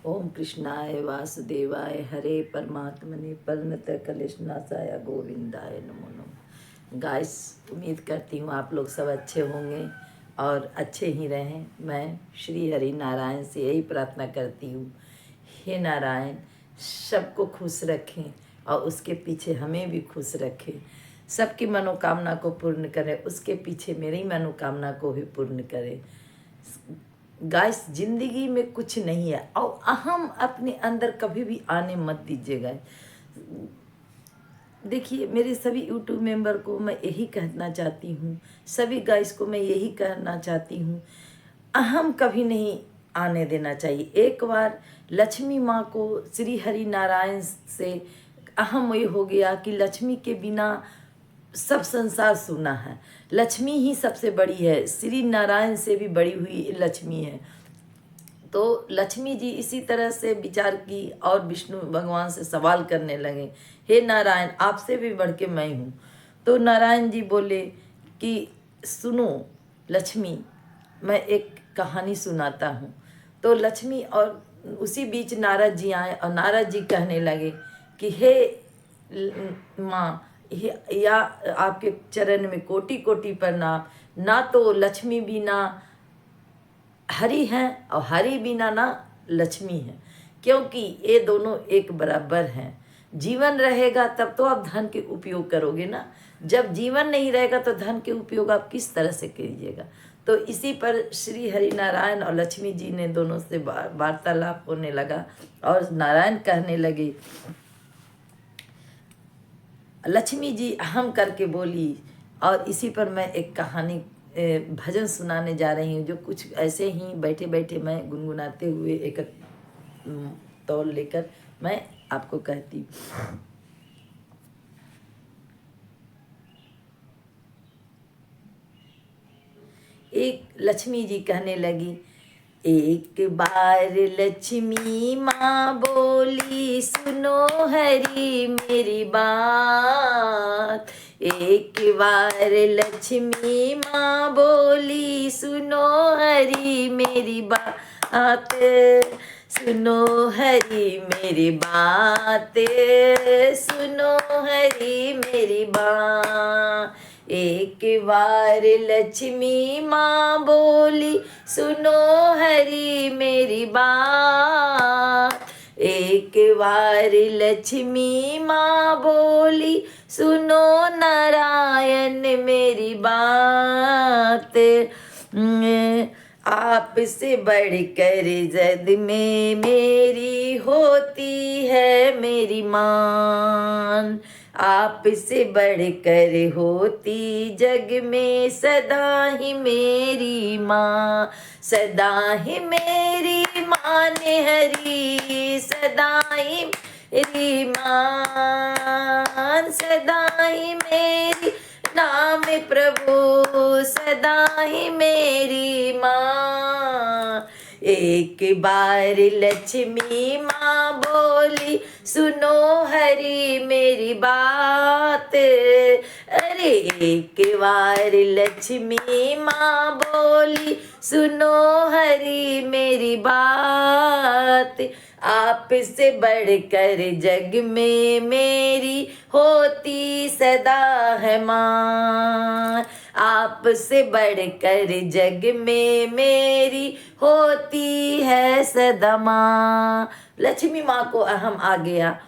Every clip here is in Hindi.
ओम कृष्णाय वासुदेवाय हरे परमात्मने परिणत कलेशनाशाय गोविंदाय नमो नमः। गाइस, उम्मीद करती हूँ आप लोग सब अच्छे होंगे और अच्छे ही रहें। मैं श्री हरि नारायण से यही प्रार्थना करती हूँ, हे नारायण सबको खुश रखें और उसके पीछे हमें भी खुश रखें। सबकी मनोकामना को पूर्ण करें, उसके पीछे मेरी मनोकामना को भी पूर्ण करें। गाइस, जिंदगी में कुछ नहीं है और अहम अपने अंदर कभी भी आने मत दीजिएगा। देखिए, मेरे सभी यूट्यूब मेंबर को मैं यही कहना चाहती हूँ, सभी गाइस को मैं यही कहना चाहती हूँ, अहम कभी नहीं आने देना चाहिए। एक बार लक्ष्मी माँ को श्री हरि नारायण से अहम ये हो गया कि लक्ष्मी के बिना सब संसार सुना है। लक्ष्मी ही सबसे बड़ी है, श्री नारायण से भी बड़ी हुई लक्ष्मी है। तो लक्ष्मी जी इसी तरह से विचार की और विष्णु भगवान से सवाल करने लगे, हे नारायण आपसे भी बढ़ के मैं हूँ। तो नारायण जी बोले कि सुनो लक्ष्मी, मैं एक कहानी सुनाता हूँ। तो लक्ष्मी और उसी बीच नारद जी आए और नारद जी कहने लगे कि हे माँ, या आपके चरण में कोटि कोटि प्रणाम। ना तो लक्ष्मी बिना हरि हैं और हरि बिना ना लक्ष्मी है, क्योंकि ये दोनों एक बराबर हैं। जीवन रहेगा तब तो आप धन के उपयोग करोगे ना, जब जीवन नहीं रहेगा तो धन के उपयोग आप किस तरह से कीजिएगा। तो इसी पर श्री हरि नारायण और लक्ष्मी जी ने दोनों से वार्तालाप होने लगा और नारायण कहने लगे, लक्ष्मी जी अहम करके बोली। और इसी पर मैं एक कहानी भजन सुनाने जा रही हूँ, जो कुछ ऐसे ही बैठे बैठे मैं गुनगुनाते हुए एक तौल लेकर मैं आपको कहती हूँ। एक लक्ष्मी जी कहने लगी, एक बार लक्ष्मी माँ बोली सुनो हरि मेरी बात। एक बार लक्ष्मी माँ बोली सुनो हरि मेरी बात। सुनो हरि मेरी बात, सुनो हरि मेरी बात। एक बार लक्ष्मी माँ बोली सुनो हरि मेरी बात। एक बार लक्ष्मी माँ बोली सुनो नारायण मेरी बात। आपसे बढ़कर जग में मेरी होती है मेरी मान। आपसे बढ़कर होती जग में सदा ही मेरी माँ। सदा ही मेरी मान हरी, सदा ही मेरी मान। सदा ही मेरी नाम प्रभु, सदा ही मेरी माँ। एक बार लक्ष्मी माँ बोली सुनो हरि मेरी बात। अरे एक बार लक्ष्मी माँ बोली सुनो हरि मेरी बात। आपसे बढ़कर जग में मेरी होती सदा है माँ। आपसे बढ़कर जग में मेरी होती है सदा माँ। लक्ष्मी माँ को अहम आ गया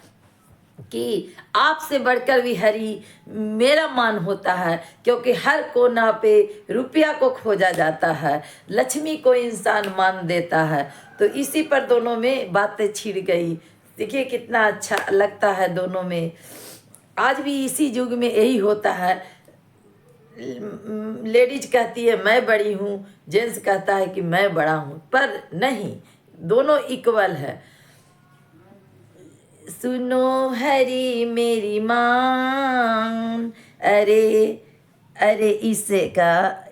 कि आपसे बढ़कर भी हरि मेरा मान होता है, क्योंकि हर कोना पे रुपया को खोजा जाता है, लक्ष्मी को इंसान मान देता है। तो इसी पर दोनों में बातें छिड़ गई। देखिए कितना अच्छा लगता है दोनों में। आज भी इसी युग में यही होता है। लेडीज कहती है मैं बड़ी हूँ, जेंट्स कहता है कि मैं बड़ा हूँ, पर नहीं, दोनों इक्वल है। सुनो हरि मेरी मान। अरे अरे इसका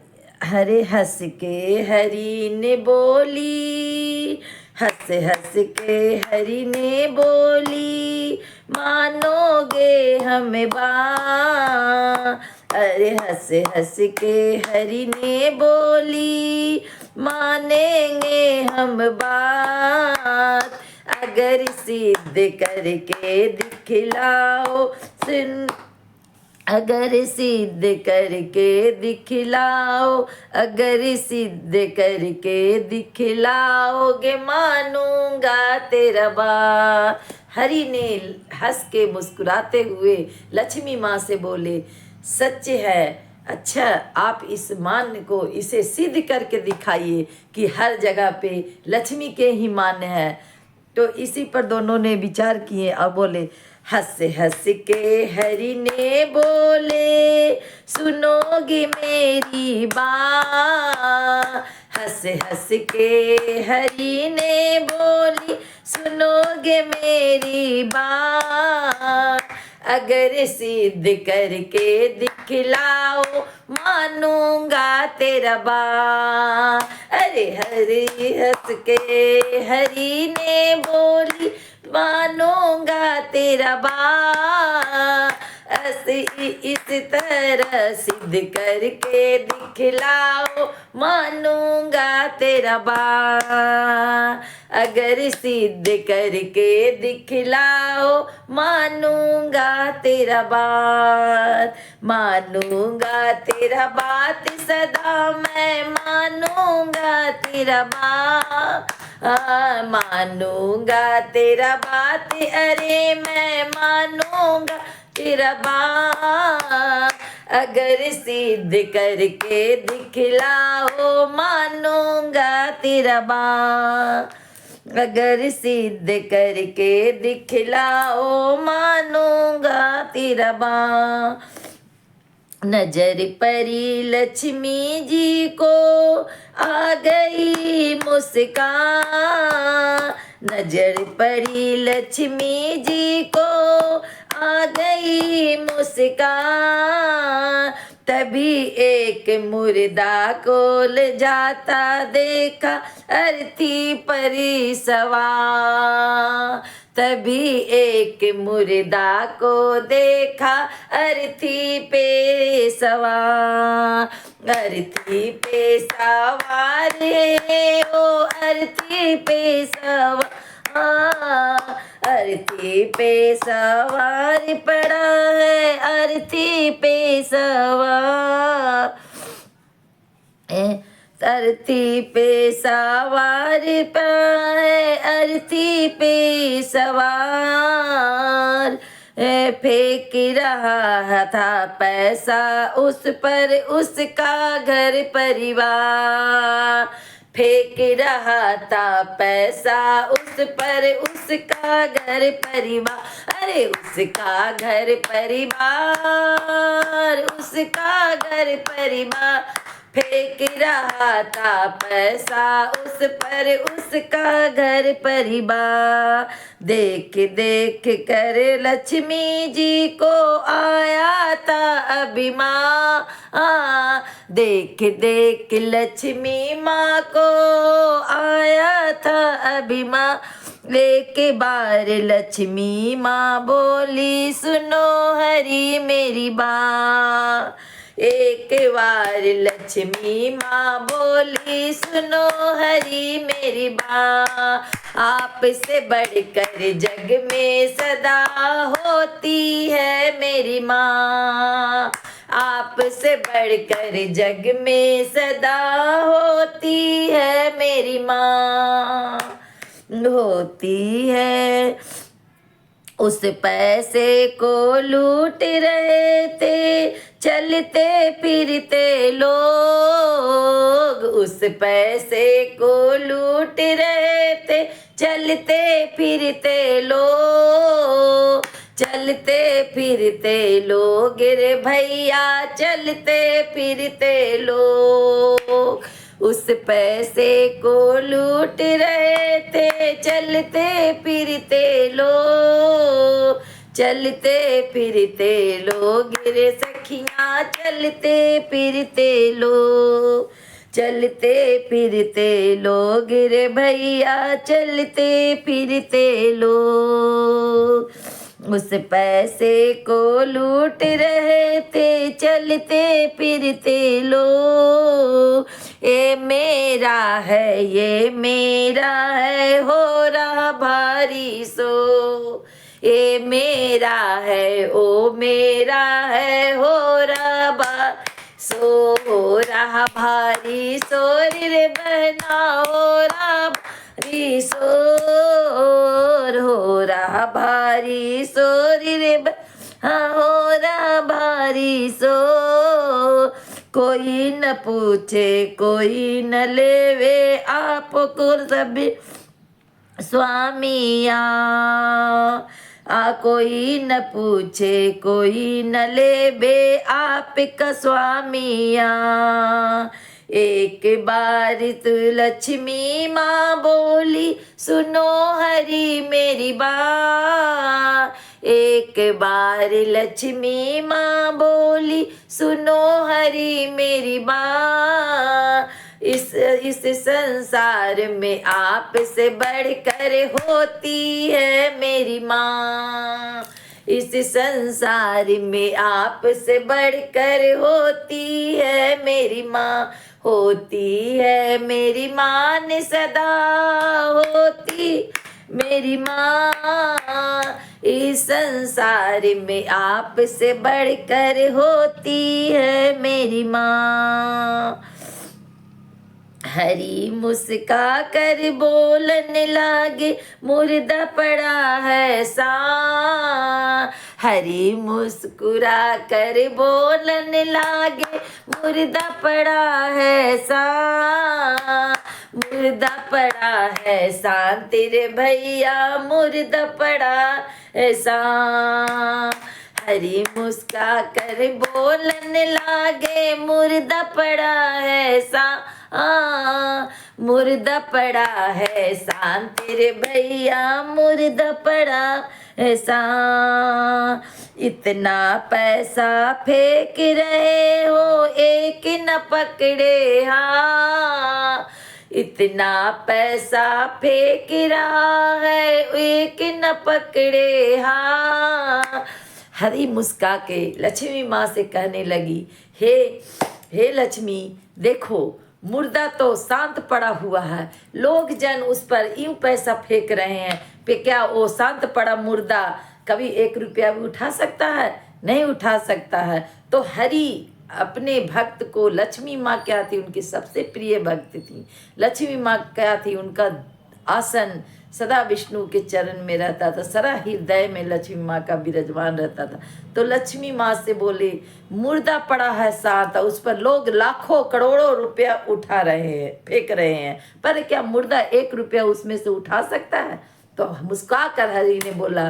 हरे हंस के हरि ने बोली, हंस हंस के हरि ने बोली, मानोगे हमें बात। अरे हंस हंस के हरि ने बोली, मानेंगे हम बात। अगर सिद्ध करके दिखलाओ सुन, अगर सिद्ध करके दिखलाओ, अगर सिद्ध करके दिखलाओगे मानूंगा तेरा बात। हरि ने हंस के मुस्कुराते हुए लक्ष्मी माँ से बोले, सच है, अच्छा आप इस मान्य को इसे सिद्ध करके दिखाइए कि हर जगह पे लक्ष्मी के ही मान्य है। तो इसी पर दोनों ने विचार किए और बोले, हंस हंस के हरि ने बोले, सुनोगी मेरी बात। हंस हंस के हरि ने बोली, सुनोगे मेरी बात। अगर सिद्ध करके दिखलाओ मानूंगा तेरा बात। अरे हरि हंस के हरि ने बोली, मानूंगा तेरा बात। इस तरह सिद्ध करके दिखलाओ मानूंगा तेरा बात। अगर सिद्ध करके दिखलाओ मानूंगा तेरा बात। मानूंगा तेरा बात सदा मैं मानूंगा तेरा बात। मानूंगा तेरा बात, अरे मैं मानूंगा तेरा बात। अगर सिद्ध करके दिखलाओ मानूंगा तेरा बात। अगर सिद्ध करके दिखलाओ मानूंगा तेरा बात। नजर परी लक्ष्मी जी को आ गई मुस्कान। नजर परी लक्ष्मी जी को आ गई मुस्कान। तभी एक मुर्दा को ले जाता देखा अर्थी परी सवार। तभी एक मुर्दा को देखा अर्थी पे सवार। अर्थी पे सवार है ओ अर्थी पे सवार। अर्थी पे सवार पड़ा है अर्थी पे सवार। अर्थी पे सवार पाए अर्थी पे सवार। फेंक रहा था पैसा उस पर उसका घर परिवार। फेंक रहा था पैसा उस पर उसका घर परिवार। अरे उसका घर परिवार, उसका घर परिवार। फेंक रहा था पैसा उस पर उसका घर परिवार। देख देख कर लक्ष्मी जी को आया था अभिमान। देख देख लक्ष्मी माँ को आया था अभिमान। एक बार लक्ष्मी माँ बोली, सुनो हरी मेरी बात। एक बार लक्ष्मी माँ बोली, सुनो हरी मेरी बात। आपसे बढ़कर जग में सदा होती है मेरी माँ। आपसे बढ़कर जग में सदा होती है मेरी माँ। होती है। उस पैसे को लूट रहे थे चलते फिरते लोग। उस पैसे को लूट रहे थे चलते फिरते लोग। चलते फिरते लोग रे भैया, चलते फिरते लोग। उस पैसे को लूट रहे थे चलते फिरते लोग। चलते फिरते लोग रे सखियाँ, चलते फिरते लोग। चलते फिरते लोग रे भैया, चलते फिरते लोग। उस पैसे को लूट रहे थे चलते फिरते लोग। ये मेरा है, ये मेरा है, हो रहा भाई भारी सो, ये मेरा है ओ मेरा है हो रहा हो रहा भारी सो रे बहना हो रहा भारी सोर, हो रहा भारी सोर रे हो रहा भारी सो, कोई न पूछे कोई न लेवे आपको सभी स्वामिया, कोई न पूछे कोई न लेबे आपका स्वामिया। एक बार तू लक्ष्मी माँ बोली सुनो हरी मेरी बात, एक बार लक्ष्मी माँ बोली सुनो हरी मेरी बात, इस संसार में आप से बढ़कर होती है मेरी माँ, इस संसार में आप से बढ़कर होती है मेरी माँ, होती है मेरी माँ ने सदा होती मेरी माँ, इस संसार में आप से बढ़कर होती है मेरी माँ। हरी मुस्का कर बोलने लागे मुर्दा पड़ा है सा, हरी मुस्कुरा कर बोलने लागे मुर्दा पड़ा है सा, मुर्दा पड़ा है सा तेरे भैया मुर्दा पड़ा है सा, हरी मुस्का कर बोलने लागे मुर्दा पड़ा है सा, मुर्दा पड़ा है सान तेरे भैया मुर्दा पड़ा है सा, इतना पैसा फेंक रहे हो एक न पकड़े हाँ, इतना पैसा फेंक रहा है एक न पकड़े हाँ। हरी मुस्का के लक्ष्मी माँ से कहने लगी, हे लक्ष्मी देखो मुर्दा तो शांत पड़ा हुआ है, लोग जन उस पर यूं पैसा फेंक रहे हैं पे क्या वो शांत पड़ा मुर्दा कभी 1 रुपया भी उठा सकता है? नहीं उठा सकता है। तो हरि अपने भक्त को, लक्ष्मी माँ क्या थी उनकी सबसे प्रिय भक्त थी, लक्ष्मी माँ क्या थी उनका आसन सदा विष्णु के चरण में रहता था, सदा हृदय में लक्ष्मी माँ का विराजमान रहता था। तो लक्ष्मी माँ से बोले मुर्दा पड़ा है साथ, उस पर लोग लाखों करोड़ों रुपया उठा रहे हैं फेंक रहे हैं, पर क्या मुर्दा 1 रुपया उसमें से उठा सकता है? तो मुस्कुरा कर हरि ने बोला,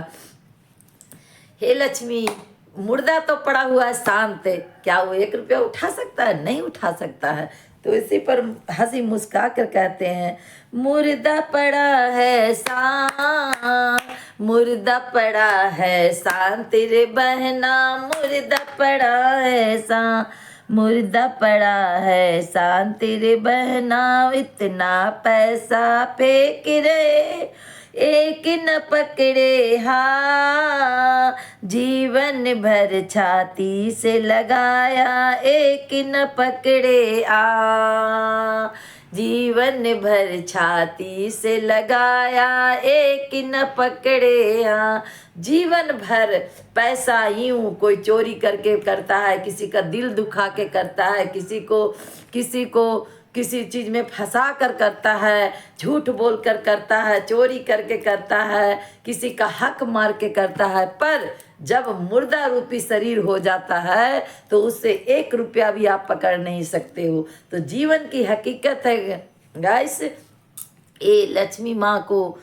हे लक्ष्मी मुर्दा तो पड़ा हुआ है शांत, क्या वो 1 रुपया उठा सकता है? नहीं उठा सकता है। तो इसी पर हंसी मुस्कुरा कर कहते हैं, मुर्दा पड़ा है शांत, मुर्दा पड़ा है शांत तेरे बहना मुर्दा पड़ा है शांत, मुर्दा पड़ा है शांत तेरे बहना, इतना पैसा फेंक रहे एक न पकड़े हाँ, जीवन भर छाती से लगाया एक न पकड़े जीवन भर छाती से लगाया एक न पकड़े जीवन भर पैसा यूं कोई चोरी करके करता है, किसी का दिल दुखा के करता है, किसी को किसी चीज़ में फंसा कर करता है, झूठ बोल कर करता है, चोरी करके करता है, किसी का हक मार के करता है, पर जब मुर्दा रूपी शरीर हो जाता है तो उससे 1 रुपया भी आप पकड़ नहीं सकते हो। तो जीवन की हकीकत है गाइस, ये लक्ष्मी माँ को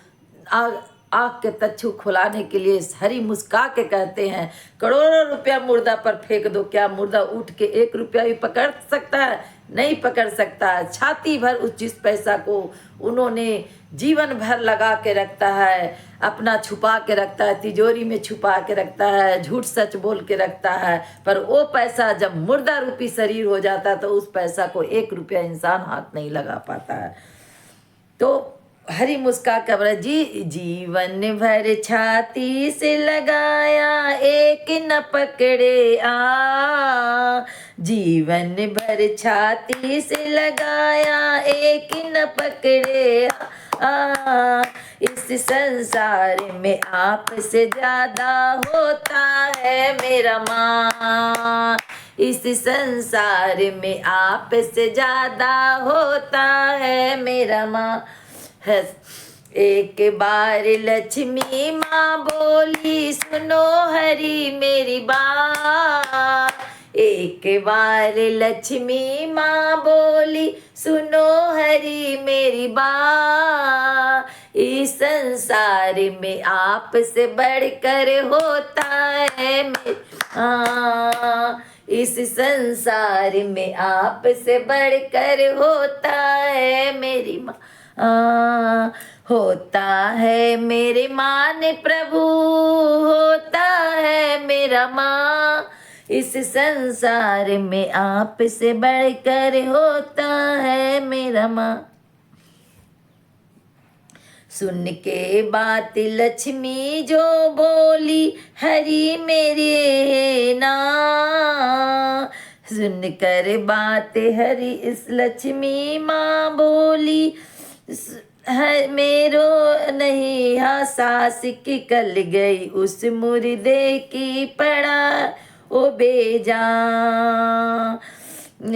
आँख के तच्छू खुलाने के लिए हरी मुस्का के कहते हैं, करोड़ों रुपया मुर्दा पर फेंक दो, क्या मुर्दा उठ के 1 रुपया भी पकड़ सकता है? नहीं पकड़ सकता है। छाती भर उस जिस पैसा को उन्होंने जीवन भर लगा के रखता है, अपना छुपा के रखता है, तिजोरी में छुपा के रखता है, झूठ सच बोल के रखता है, पर वो पैसा जब मुर्दा रूपी शरीर हो जाता है तो उस पैसा को 1 रुपया इंसान हाथ नहीं लगा पाता है। तो हरी मुस्का कब्र जीवन भर छाती से लगाया एक न पकड़े जीवन भर छाती से लगाया एक न पकड़े इस इस संसार में आपसे ज्यादा होता है मेरा माँ। इस संसार में आपसे ज्यादा होता है मेरा माँ। एक बार लक्ष्मी माँ बोली सुनो हरी मेरी बात। एक बार लक्ष्मी माँ बोली सुनो हरी मेरी बात। इस संसार में आपसे बढ़कर होता है मेरा। इस संसार में आपसे बढ़कर होता है मेरी माँ। होता है मेरे माँ ने प्रभु, होता है मेरा माँ। इस संसार में आपसे बढ़कर होता है मेरा माँ। सुन के बात लक्ष्मी जो बोली हरी मेरे ना। सुन कर बात हरी इस लक्ष्मी माँ बोली मेरो नहीं हाँ सास की कल गई उस मुर्दे की पड़ा ओ बेजा।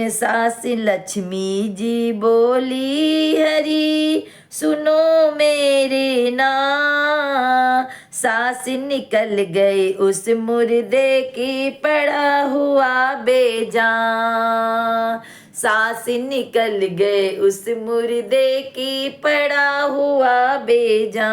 सास लक्ष्मी जी बोली हरी सुनो मेरे ना। सास निकल गई उस मुर्दे की पड़ा हुआ बेजा। सास निकल गए उस मुर्दे की पड़ा हुआ बेजा।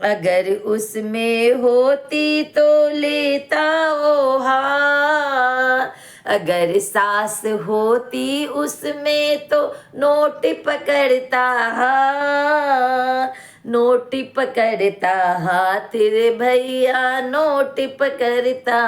अगर उसमें होती तो लेता वो हार। अगर सास होती उसमें तो नोट पकड़ता हाथ। नोट पकड़ता हाथ रे भैया नोट पकड़ता।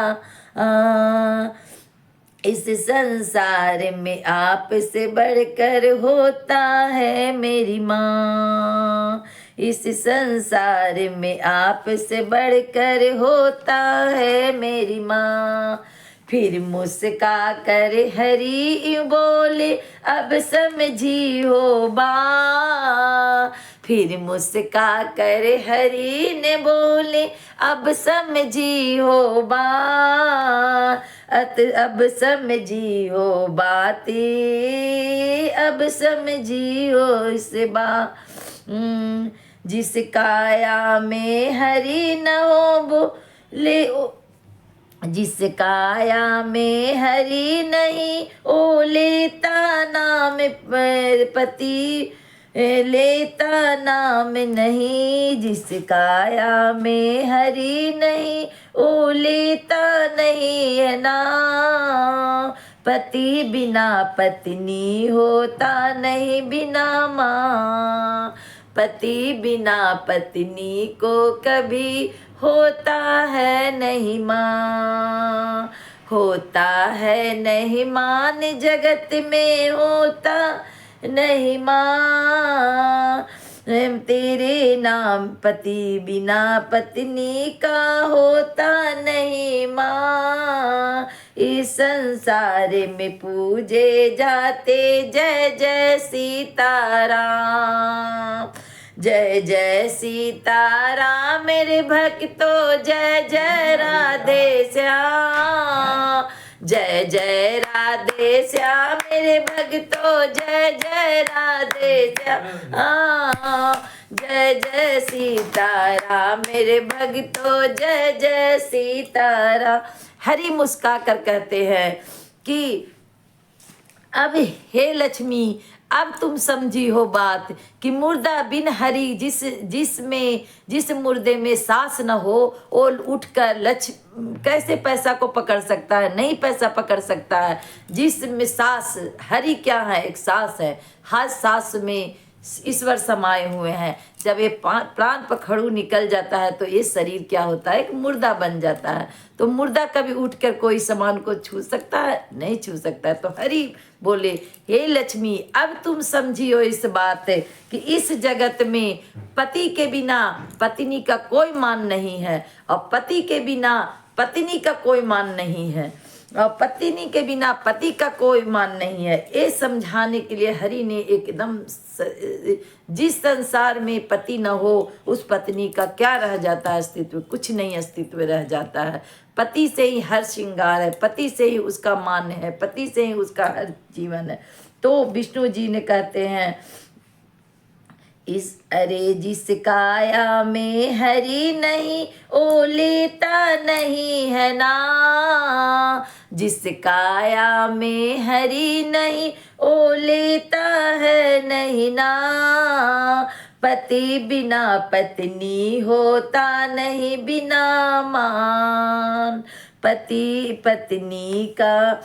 इस संसार में आपसे बढ़कर होता है मेरी माँ। इस संसार में आपसे बढ़कर होता है मेरी माँ। फिर मुस्का कर हरी बोले अब समझी हो बा। फिर मुस्का कर हरी ने बोले अब समझी हो बा। अब समझी हो बातें अब समझी हो इस बात। जिस काया में हरी न हो बोले जिस काया में हरी नहीं ओ लेता नाम पति लेता नाम नहीं। जिस काया में हरी नहीं ओ लेता नहीं है ना। पति बिना पत्नी होता नहीं बिना माँ। पति बिना पत्नी को कभी होता है नहीं माँ। होता है नहीं मान जगत में होता नहीं माँ। तेरे नाम पति बिना पत्नी का होता नहीं माँ। इस संसार में पूजे जाते जय जय सीताराम। जय जय सीताराम मेरे भक्तों जय जय राधे श्याम। जय जय राधे श्याम मेरे भक्तों जय जय राधे श्याम। जय जय सीताराम मेरे भक्तों जय जय सीताराम। हरि मुस्का कर कहते हैं कि अब हे लक्ष्मी अब तुम समझी हो बात कि मुर्दा बिन हरी जिस मुर्दे में सांस न हो वो उठकर कैसे पैसा को पकड़ सकता है। नहीं पैसा पकड़ सकता है। जिसमें सांस हरी क्या है एक सांस है। हर सांस में ईश्वर समाये हुए हैं। जब ये प्राण पखड़ू निकल जाता है तो ये शरीर क्या होता है एक मुर्दा बन जाता है। तो मुर्दा कभी उठकर कोई सामान को छू सकता है नहीं छू सकता है। तो हरि बोले हे लक्ष्मी अब तुम समझी हो इस बात कि इस जगत में पति के बिना पत्नी का कोई मान नहीं है और पति के बिना पत्नी का कोई मान नहीं है। और पत्नी के बिना पति का कोई मान नहीं है। ये समझाने के लिए हरि ने एकदम जिस संसार में पति न हो उस पत्नी का क्या रह जाता है अस्तित्व, कुछ नहीं अस्तित्व रह जाता है। पति से ही हर श्रृंगार है, पति से ही उसका मान है, पति से ही उसका हर जीवन है। तो विष्णु जी ने कहते हैं इस अरे जिस काया में हरि नहीं ओ लेता नहीं है ना, जिस काया में हरि नहीं ओ लेता है नहीं ना, पति बिना पत्नी होता नहीं बिना मान, पति पत्नी का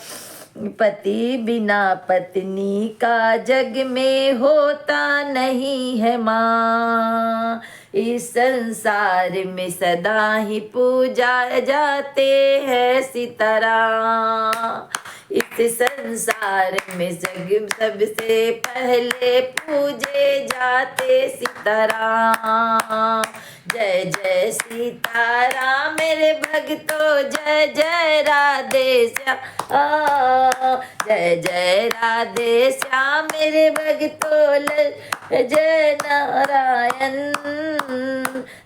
पति बिना पत्नी का जग में होता नहीं है माँ। इस संसार में सदा ही पूजा जाते हैं सीताराम, इस संसार में जग सबसे पहले पूजे जाते सीताराम। जय जय सीताराम मेरे भक्तों, जय जय राधे श्याम, जय जय राधे श्याम मेरे भक्तों, जय नारायण,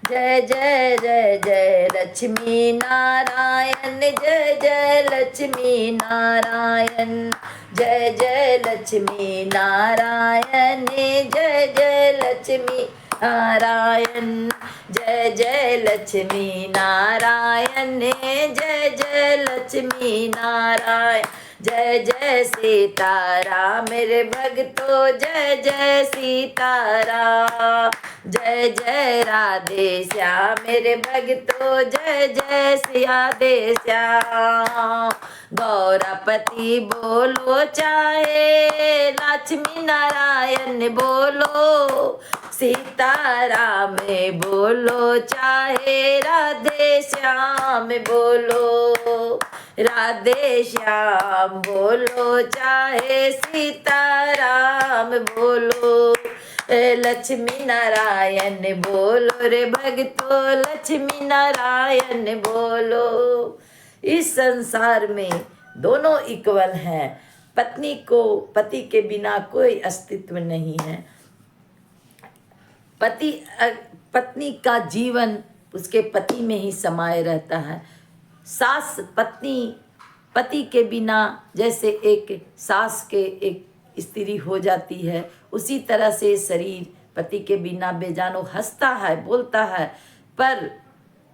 जय जय जय जय लक्ष्मी नारायण, जय जय लक्ष्मी नारायण, जय जय लक्ष्मी नारायण, जय जय लक्ष्मी नारायण, जय जय लक्ष्मी नारायण, जय जय लक्ष्मी नारायण, जय जय सीताराम मेरे भक्तों, जय जय सीताराम, जय जय राधे श्याम मेरे भक्तों, जय जय राधे श्याम। गौरापति बोलो चाहे लक्ष्मी नारायण बोलो, सीताराम बोलो चाहे राधे श्याम बोलो, राधे श्याम बोलो चाहे सीताराम बोलो, लक्ष्मी नारायण बोलो रे भक्तों, लक्ष्मी नारायण बोलो। इस संसार में दोनों इक्वल हैं, पत्नी को पति के बिना कोई अस्तित्व नहीं है। पत्नी का जीवन उसके पति में ही समाये रहता है। सास पत्नी पति के बिना जैसे एक सास के एक स्त्री हो जाती है, उसी तरह से शरीर पति के बिना बेजानो हंसता है, बोलता है, पर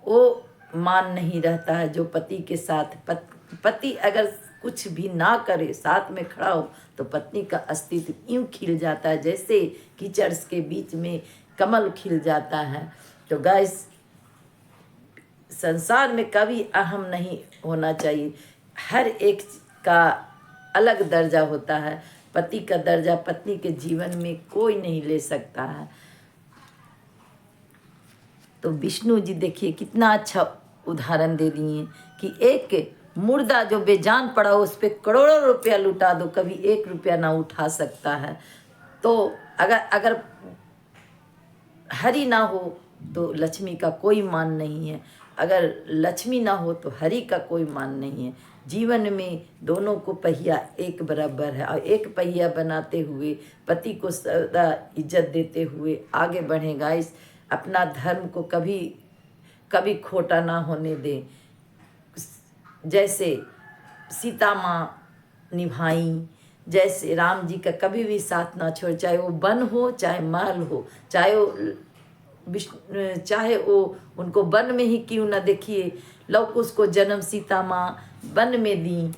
वो मान नहीं रहता है जो पति के साथ। पति अगर कुछ भी ना करे, साथ में खड़ा हो, तो पत्नी का अस्तित्व यूं खिल जाता है जैसे कीचड़ के बीच में कमल खिल जाता है। तो गाइस, संसार में कभी अहम नहीं होना चाहिए। हर एक का अलग दर्जा होता है। पति का दर्जा पत्नी के जीवन में कोई नहीं ले सकता है। तो विष्णु जी देखिए कितना अच्छा उदाहरण दे दिए कि एक मुर्दा जो बेजान पड़ा हो उस पर करोड़ों रुपया लुटा दो, कभी 1 रुपया ना उठा सकता है। तो अगर हरि ना हो तो लक्ष्मी का कोई मान नहीं है, अगर लक्ष्मी ना हो तो हरि का कोई मान नहीं है। जीवन में दोनों को पहिया एक बराबर है, और एक पहिया बनाते हुए पति को सदा इज्जत देते हुए आगे बढ़ेगा। इस अपना धर्म को कभी खोटा ना होने दें। जैसे सीता माँ निभाई, जैसे राम जी का कभी भी साथ ना छोड़, चाहे वो वन हो चाहे महल हो, चाहे वो उनको वन में ही क्यों ना। देखिए लव कुश को जन्म सीता माँ वन में दी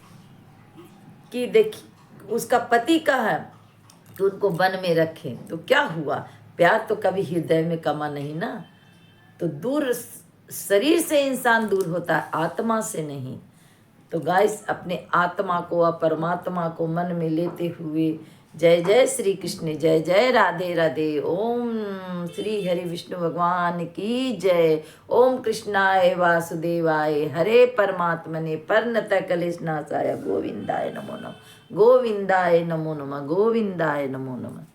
कि देखिए उसका पति का है तो उनको वन में रखें, तो क्या हुआ, प्यार तो कभी हृदय में कमा नहीं ना। तो दूर शरीर से इंसान दूर होता है, आत्मा से नहीं। तो गाइस, अपने आत्मा को और परमात्मा को मन में लेते हुए जय जय श्री कृष्ण, जय जय राधे राधे, ओम श्री हरि विष्णु भगवान की जय। ओम कृष्णाय वासुदेवाय हरे परमात्मने परनत कलेशनाशाय गोविंदाय नमो नमः, गोविंदाय नमो नमः, गोविंदाय नमो नमः।